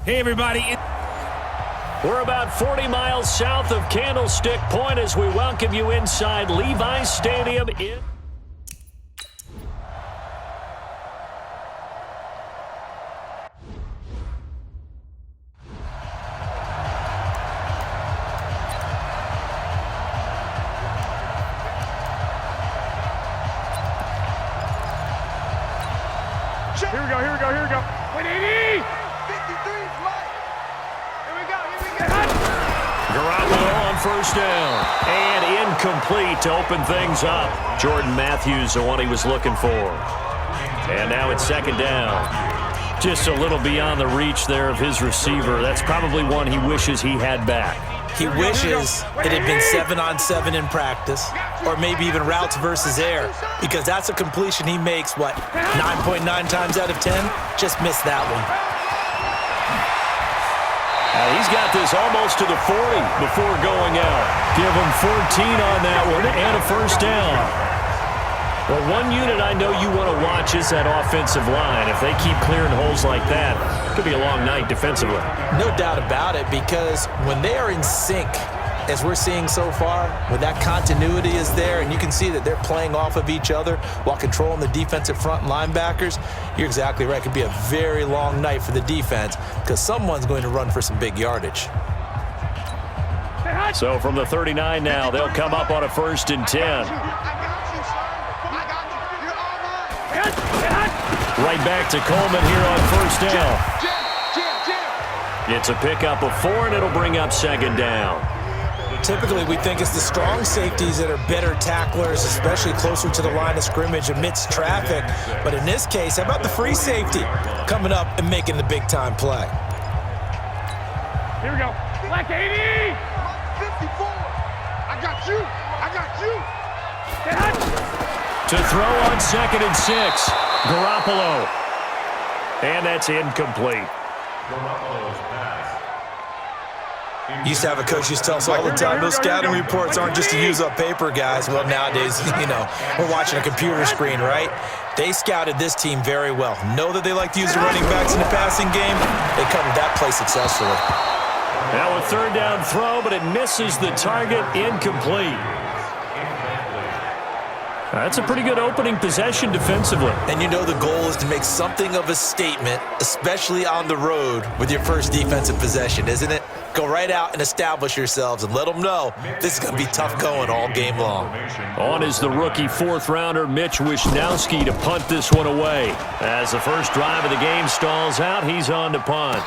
Hey, everybody. We're about 40 miles south of Candlestick Point as we welcome you inside Levi's Stadium in... Here we go. Wait, 80! 53 flight. Here we go. Garoppolo on first down. And incomplete to open things up. Jordan Matthews, the one he was looking for. And now it's second down. Just a little beyond the reach there of his receiver. That's probably one he wishes he had back. He wishes it had been 7-on-7 in practice, or maybe even routes versus air, because that's a completion he makes, 9.9 times out of 10? Just missed that one. He's got this almost to the 40 before going out. Give him 14 on that one and a first down. Well, one unit I know you want to watch is that offensive line. If they keep clearing holes like that, it could be a long night defensively. No doubt about it, because when they are in sync, as we're seeing so far, when that continuity is there and you can see that they're playing off of each other while controlling the defensive front linebackers, you're exactly right. It could be a very long night for the defense because someone's going to run for some big yardage. So from the 39 now, they'll come up on a 1st and 10. Right back to Coleman here on first down. It's a pickup of 4, and it'll bring up second down. Typically, we think it's the strong safeties that are better tacklers, especially closer to the line of scrimmage amidst traffic. But in this case, how about the free safety coming up and making the big-time play? Here we go. Black 80! 54! I got you! To throw on 2nd and 6. Garoppolo. And that's incomplete. Used to have a coach used to tell us all the time, those scouting reports aren't just to use up paper, guys. Well, nowadays, we're watching a computer screen, right? They scouted this team very well. Know that they like to use the running backs in the passing game. They covered that play successfully. Now a 3rd down throw, but it misses the target. Incomplete. That's a pretty good opening possession defensively. And you know the goal is to make something of a statement, especially on the road with your first defensive possession, isn't it? Go right out and establish yourselves and let them know this is going to be tough going all game long. On is the rookie 4th-rounder Mitch Wishnowsky to punt this one away. As the first drive of the game stalls out, he's on to punt.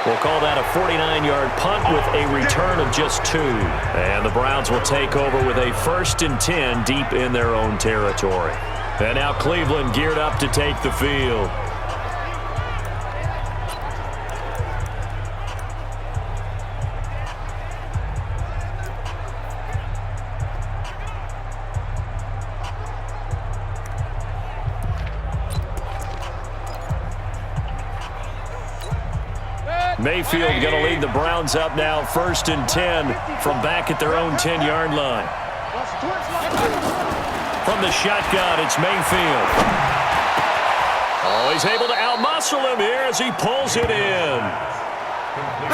We'll call that a 49-yard punt with a return of just 2. And the Browns will take over with a 1st and 10 deep in their own territory. And now Cleveland geared up to take the field. Mayfield going to lead the Browns up now, 1st and 10 from back at their own 10-yard line. From the shotgun, it's Mayfield. Oh, he's able to outmuscle him here as he pulls it in.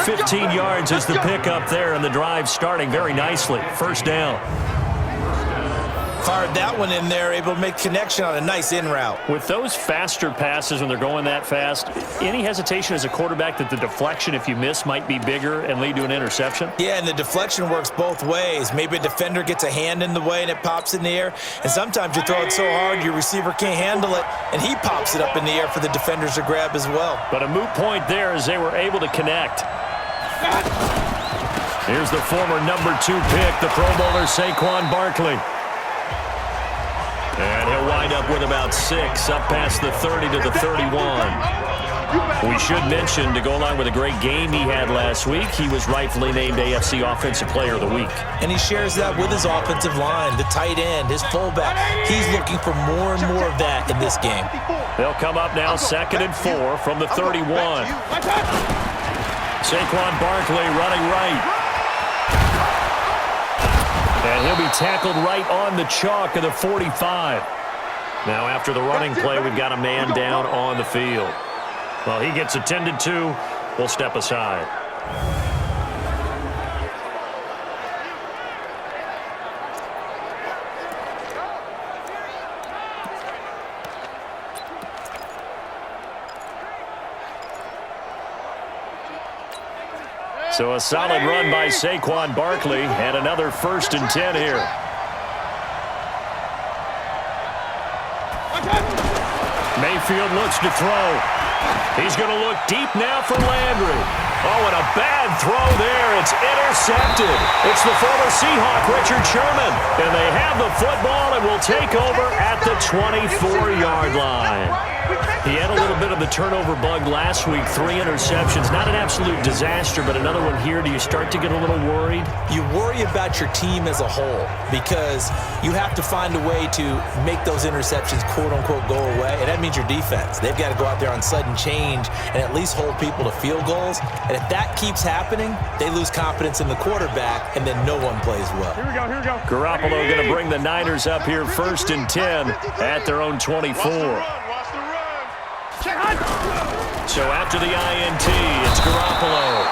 15 yards is the pickup there, and the drive starting very nicely. 1st down. Fired that one in there, able to make connection on a nice in route. With those faster passes when they're going that fast, any hesitation as a quarterback that the deflection, if you miss, might be bigger and lead to an interception? Yeah, and the deflection works both ways. Maybe a defender gets a hand in the way and it pops in the air, and sometimes you throw it so hard your receiver can't handle it, and he pops it up in the air for the defenders to grab as well. But a moot point there as they were able to connect. Here's the former number 2 pick, the Pro Bowler Saquon Barkley. And he'll wind up with about 6, up past the 30 to the 31. We should mention, to go along with a great game he had last week, he was rightfully named AFC Offensive Player of the Week. And he shares that with his offensive line, the tight end, his fullback. He's looking for more and more of that in this game. They'll come up now 2nd and 4 from the 31. Saquon Barkley running right. And he'll be tackled right on the chalk of the 45. Now after the running play, we've got a man down on the field. Well, he gets attended to. We'll step aside. So a solid run by Saquon Barkley, and another 1st and 10 here. Mayfield looks to throw. He's going to look deep now for Landry. Oh, and a bad throw there. It's intercepted. It's the former Seahawk, Richard Sherman. And they have the football and will take over at the 24-yard line. He had a little bit of the turnover bug last week, 3 interceptions. Not an absolute disaster, but another one here. Do you start to get a little worried? You worry about your team as a whole because you have to find a way to make those interceptions, quote-unquote, go away, and that means your defense. They've got to go out there on sudden change and at least hold people to field goals, and if that keeps happening, they lose confidence in the quarterback, and then no one plays well. Here we go, here we go. Garoppolo going to bring the Niners up here 1st and 10 at their own 24. So after the INT, it's Garoppolo.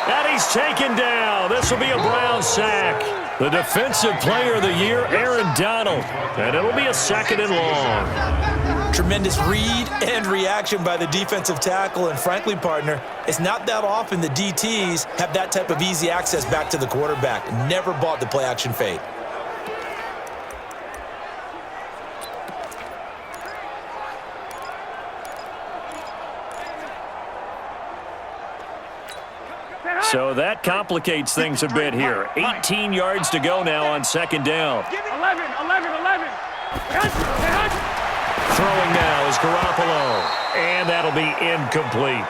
And he's taken down. This will be a Brown sack. The Defensive Player of the Year, Aaron Donald. And it'll be a 2nd and long. Tremendous read and reaction by the defensive tackle. And frankly, partner, it's not that often the DTs have that type of easy access back to the quarterback. Never bought the play-action fade. So that complicates things a bit here. 18 yards to go now on 2nd down. 11. Throwing now is Garoppolo. And that'll be incomplete.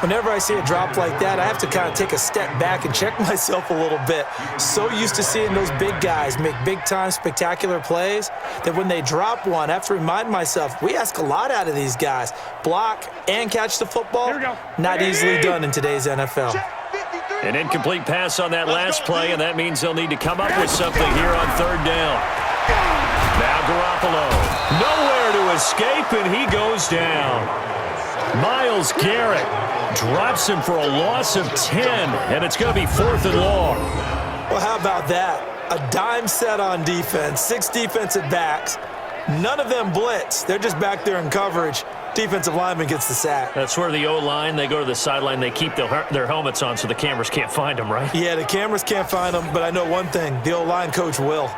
Whenever I see a drop like that, I have to kind of take a step back and check myself a little bit. So used to seeing those big guys make big-time spectacular plays that when they drop one, I have to remind myself, we ask a lot out of these guys. Block and catch the football, not easily done in today's NFL. An incomplete pass on that last play, and that means they'll need to come up with something here on 3rd down. Now Garoppolo, nowhere to escape, and he goes down. Myles Garrett drops him for a loss of 10, and it's going to be 4th and long. Well, how about that? A dime set on defense, 6 defensive backs. None of them blitz. They're just back there in coverage. Defensive lineman gets the sack. That's where the O-line, they go to the sideline, they keep their helmets on so the cameras can't find them, right? Yeah, the cameras can't find them, but I know one thing, the O-line coach will.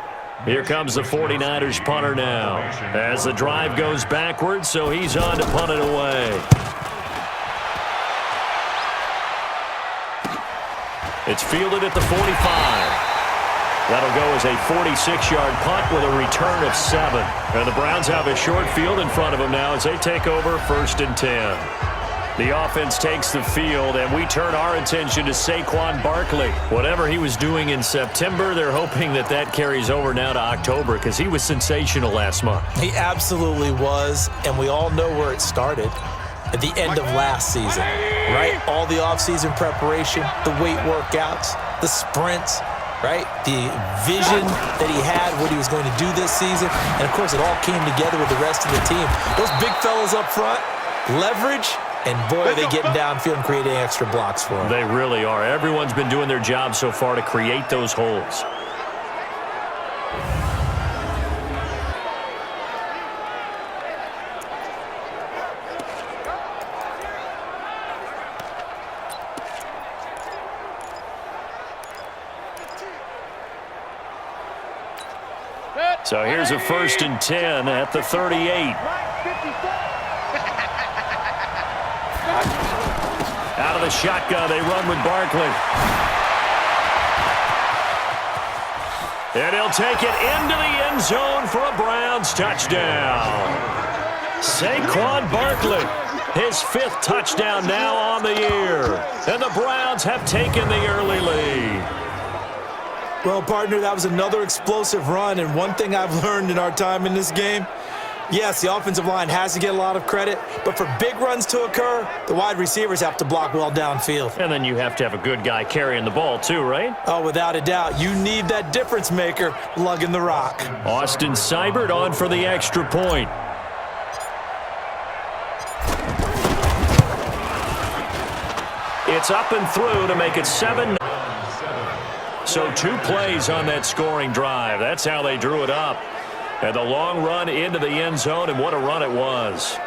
Here comes the 49ers punter now as the drive goes backwards, so he's on to punt it away. It's fielded at the 45. That'll go as a 46-yard punt with a return of 7. And the Browns have a short field in front of them now as they take over 1st and 10. The offense takes the field, and we turn our attention to Saquon Barkley. Whatever he was doing in September, they're hoping that that carries over now to October because he was sensational last month. He absolutely was, and we all know where it started. At the end of last season, right? All the offseason preparation, the weight workouts, the sprints, right? The vision that he had, what he was going to do this season. And, of course, it all came together with the rest of the team. Those big fellas up front, leverage, and, boy, are they getting downfield and creating extra blocks for him. They really are. Everyone's been doing their job so far to create those holes. So here's a 1st and 10 at the 38. Out of the shotgun, they run with Barkley. And he'll take it into the end zone for a Browns touchdown. Saquon Barkley, his 5th touchdown now on the year. And the Browns have taken the early lead. Well, partner, that was another explosive run, and one thing I've learned in our time in this game, yes, the offensive line has to get a lot of credit, but for big runs to occur, the wide receivers have to block well downfield. And then you have to have a good guy carrying the ball too, right? Oh, without a doubt. You need that difference maker lugging the rock. Austin Seibert on for the extra point. gets up and through to make it 7. So 2 plays on that scoring drive. That's how they drew it up. And the long run into the end zone, and what a run it was.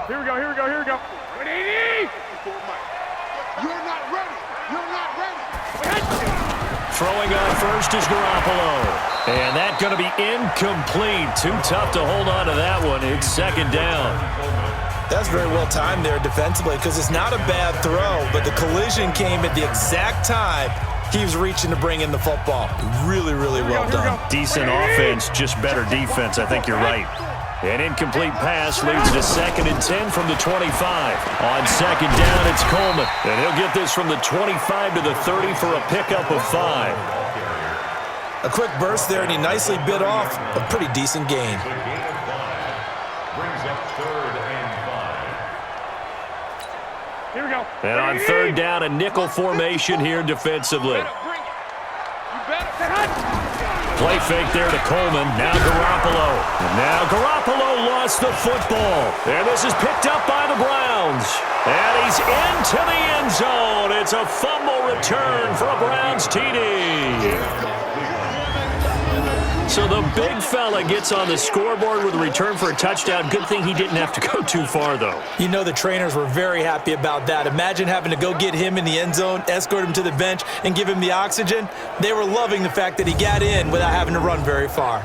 Here we go, here we go, here we go. 180! You're not ready. You're not ready. Throwing on first is Garoppolo. And that's going to be incomplete. Too tough to hold on to that one. It's 2nd down. That's very well timed there defensively because it's not a bad throw, but the collision came at the exact time he was reaching to bring in the football. Really, really well done. Decent offense, just better defense. I think you're right. An incomplete pass leads to 2nd and 10 from the 25. On 2nd down, it's Coleman. And he'll get this from the 25 to the 30 for a pickup of 5. A quick burst there, and he nicely bit off a pretty decent gain. Brings up 3rd and 5. Here we go. And on 3rd down, a nickel formation here defensively. You better. Play fake there to Coleman. Now Garoppolo. And now Garoppolo lost the football. And this is picked up by the Browns. And he's into the end zone. It's a fumble return for a Browns TD. So the big fella gets on the scoreboard with a return for a touchdown. Good thing he didn't have to go too far, though. You know the trainers were very happy about that. Imagine having to go get him in the end zone, escort him to the bench, and give him the oxygen. They were loving the fact that he got in without having to run very far.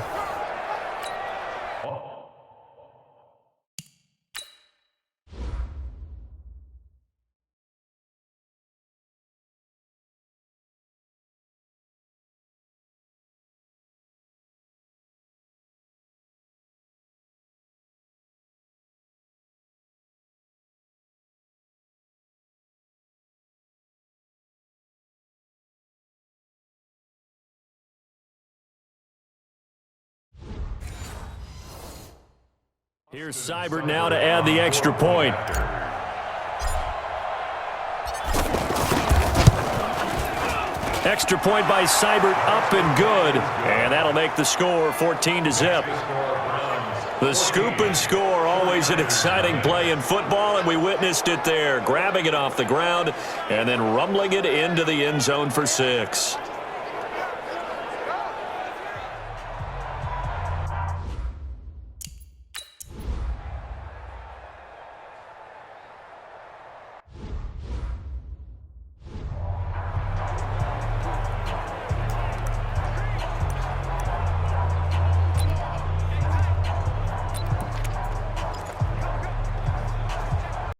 Here's Seibert now to add the extra point. Extra point by Seibert, up and good. And that'll make the score 14-0. The scoop and score, always an exciting play in football, and we witnessed it there. Grabbing it off the ground and then rumbling it into the end zone for 6.